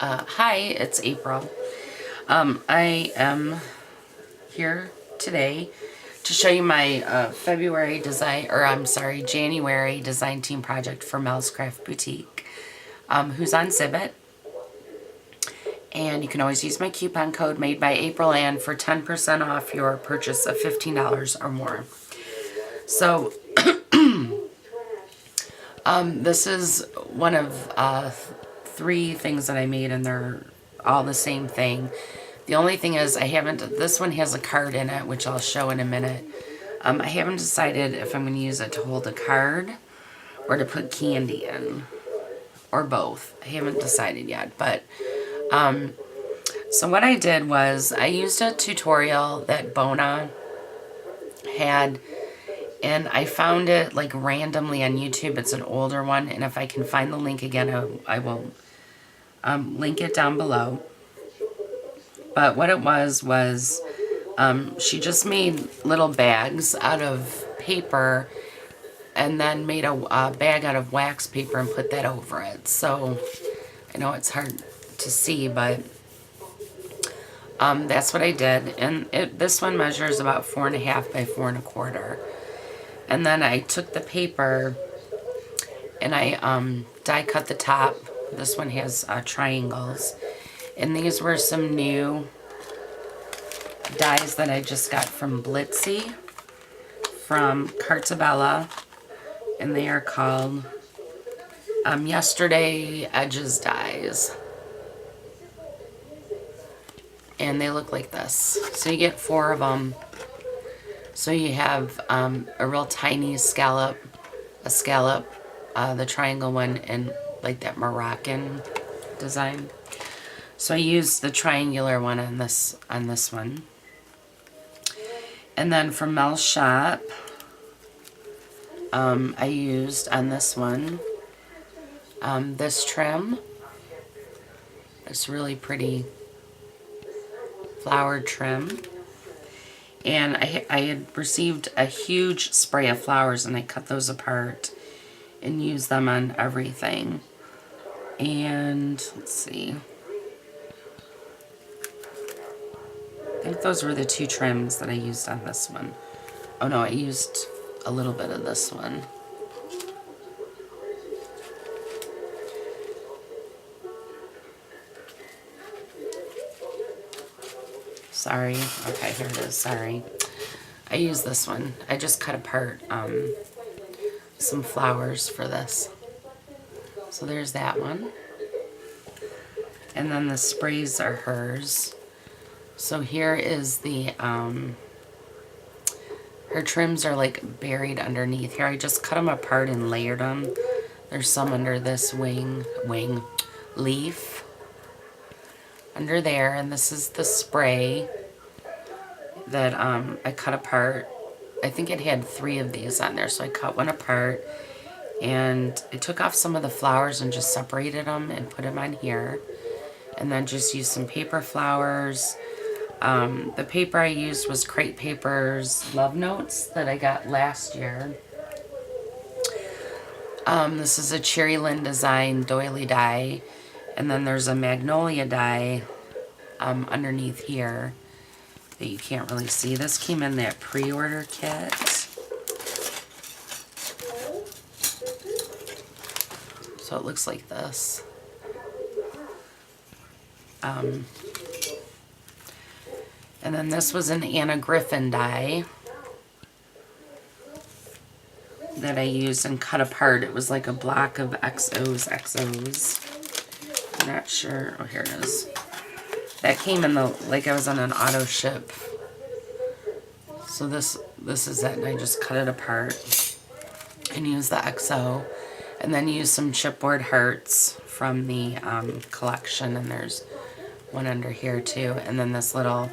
Hi, it's April. I am here today to show you my January design team project for Mel's Craft Boutique, who's on Zibbit. And you can always use my coupon code Madebyaprilanne for 10% off your purchase of $15 or more. So, this is one of 3 things that I made, and they're all the same thing. The only thing is this one has a card in it, which I'll show in a minute. I haven't decided if I'm going to use it to hold a card or to put candy in, or both. I haven't decided yet, but so what I did was I used a tutorial that Bona had, and I found it like randomly on YouTube. It's an older one, and if I can find the link again, I will link it down below. But what it was she just made little bags out of paper and then made a bag out of wax paper and put that over it. So I know it's hard to see, but that's what I did. And this one measures about 4.5 by 4 1/4. And then I took the paper and I die cut the top. This one has triangles. And these were some new dies that I just got from Blitzy, from Cartabella, and they are called Yesterday Edges dies. And they look like this. So you get 4 of them. So you have a real tiny scallop, the triangle one, and like that Moroccan design. So I used the triangular one on this one. And then from Mel's shop, I used on this one this trim. It's really pretty flowered trim. And I had received a huge spray of flowers, and I cut those apart and used them on everything. And let's see. I think those were the 2 trims that I used on this one. Oh no, I used a little bit of this one. Sorry. Okay, here it is. Sorry. I used this one. I just cut apart some flowers for this. So there's that one. And then the sprays are hers. So here is the, her trims are like buried underneath here. I just cut them apart and layered them. There's some under this leaf. Under there, and this is the spray that I cut apart. I think it had 3 of these on there, so I cut one apart. And I took off some of the flowers and just separated them and put them on here. And then just used some paper flowers. The paper I used was Crate Paper's Love Notes that I got last year. This is a Cherry Lynn design doily die. And then there's a Magnolia die underneath here that you can't really see. This came in that pre-order kit. So it looks like this. And then this was an Anna Griffin die that I used and cut apart. It was like a block of XOs. I'm not sure. Oh, here it is. That came in like I was on an auto ship. So this is it, and I just cut it apart and used the XO. And then used some chipboard hearts from the collection, and there's one under here too. And then this little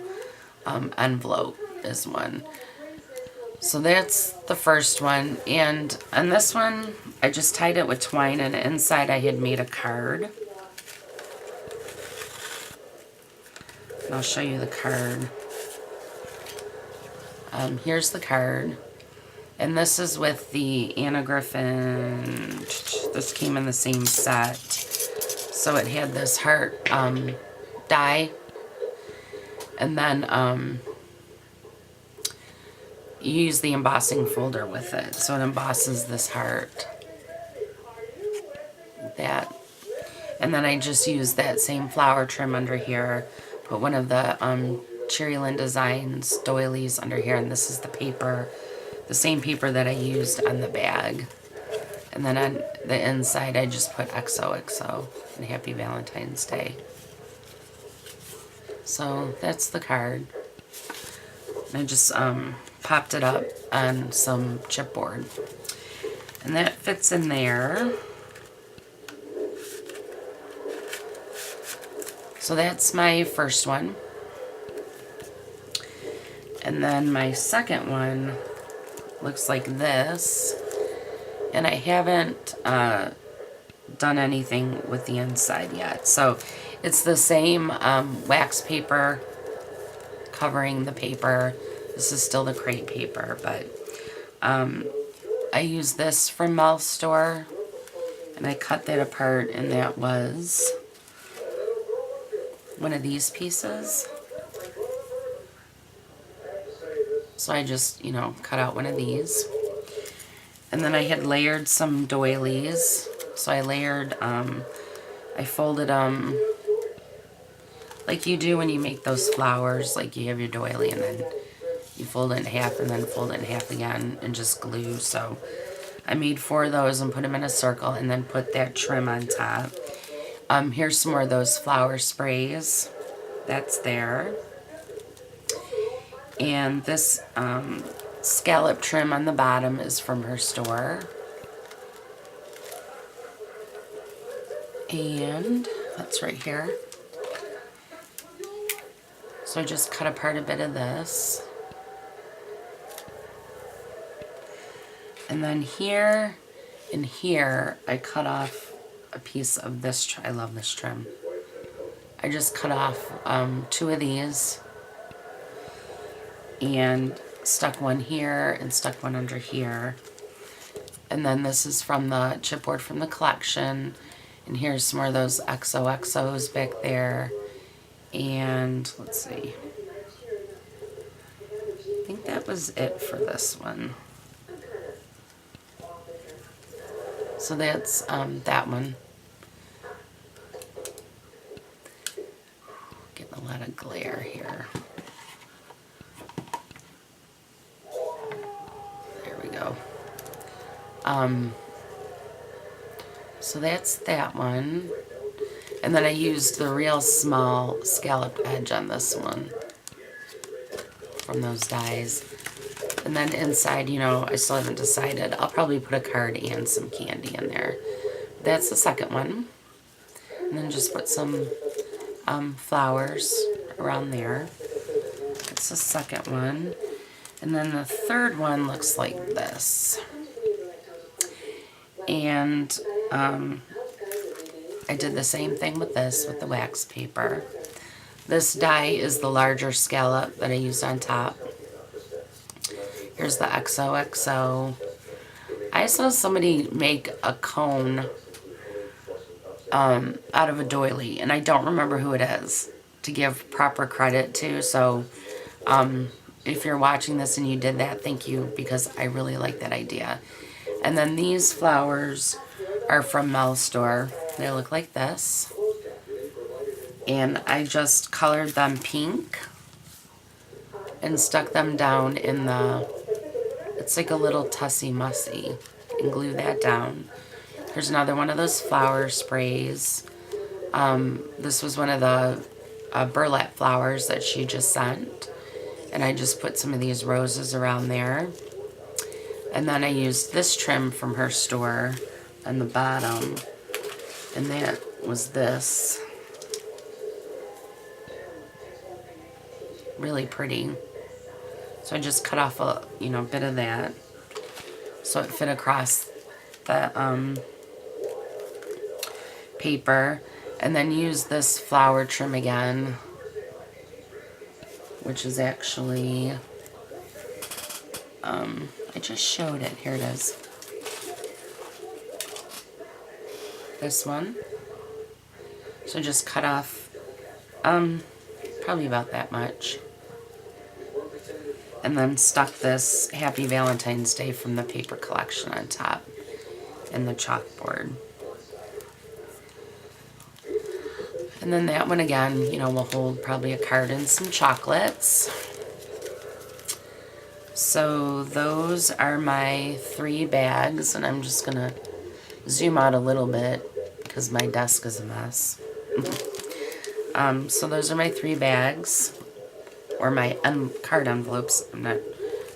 envelope is one. So that's the first one. And on this one, I just tied it with twine, and inside I had made a card. And I'll show you the card. Here's the card. And this is with the Anna Griffin. This came in the same set. So it had this heart die, and then you use the embossing folder with it. So it embosses this heart. Like that. And then I just use that same flower trim under here. Put one of the Cherry Lynn Designs doilies under here, and this is the paper. The same paper that I used on the bag. And then on the inside, I just put XOXO and Happy Valentine's Day. So that's the card. I just popped it up on some chipboard. And that fits in there. So that's my first one. And then my second one looks like this. And I haven't done anything with the inside yet. So it's the same wax paper covering the paper. This is still the crepe paper, but I used this from Mel's store, and I cut that apart, and that was one of these pieces. So I just, you know, cut out one of these. And then I had layered some doilies. So I layered, I folded them like you do when you make those flowers. Like you have your doily and then you fold it in half and then fold it in half again and just glue. So I made 4 of those and put them in a circle and then put that trim on top. Here's some more of those flower sprays. That's there. And this scallop trim on the bottom is from her store. And that's right here. So I just cut apart a bit of this. And then here and here, I cut off a piece of this. I love this trim. I just cut off 2 of these and stuck one here and stuck one under here. And then this is from the chipboard from the collection. And here's some more of those XOXOs back there. And let's see. I think that was it for this one. So that's that one. Getting a lot of glare here. There we go. So that's that one. And then I used the real small scalloped edge on this one from those dies. And then inside, you know, I still haven't decided. I'll probably put a card and some candy in there. That's the second one. And then just put some flowers around there. That's the second one. And then the third one looks like this. And I did the same thing with this, with the wax paper. This die is the larger scallop that I used on top. Here's the XOXO. I saw somebody make a cone out of a doily, and I don't remember who it is to give proper credit to. So if you're watching this and you did that, thank you, because I really like that idea. And then these flowers are from Mel's store. They look like this. And I just colored them pink and stuck them down in the, it's like a little tussy mussy, and glue that down. Here's another one of those flower sprays. This was one of the burlap flowers that she just sent. And I just put some of these roses around there. And then I used this trim from her store on the bottom. And that was this. Really pretty. So I just cut off a bit of that. So it fit across the paper. And then use this flower trim again, which is actually, I just showed it. Here it is. This one. So just cut off probably about that much. And then stuck this Happy Valentine's Day from the paper collection on top and the chalkboard. And then that one again, you know, will hold probably a card and some chocolates. So those are my 3 bags, and I'm just going to zoom out a little bit because my desk is a mess. So those are my 3 bags, or my card envelopes. I'm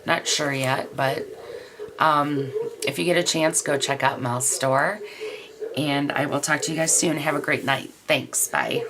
not sure yet, but if you get a chance, go check out Mel's store, and I will talk to you guys soon. Have a great night. Thanks. Bye.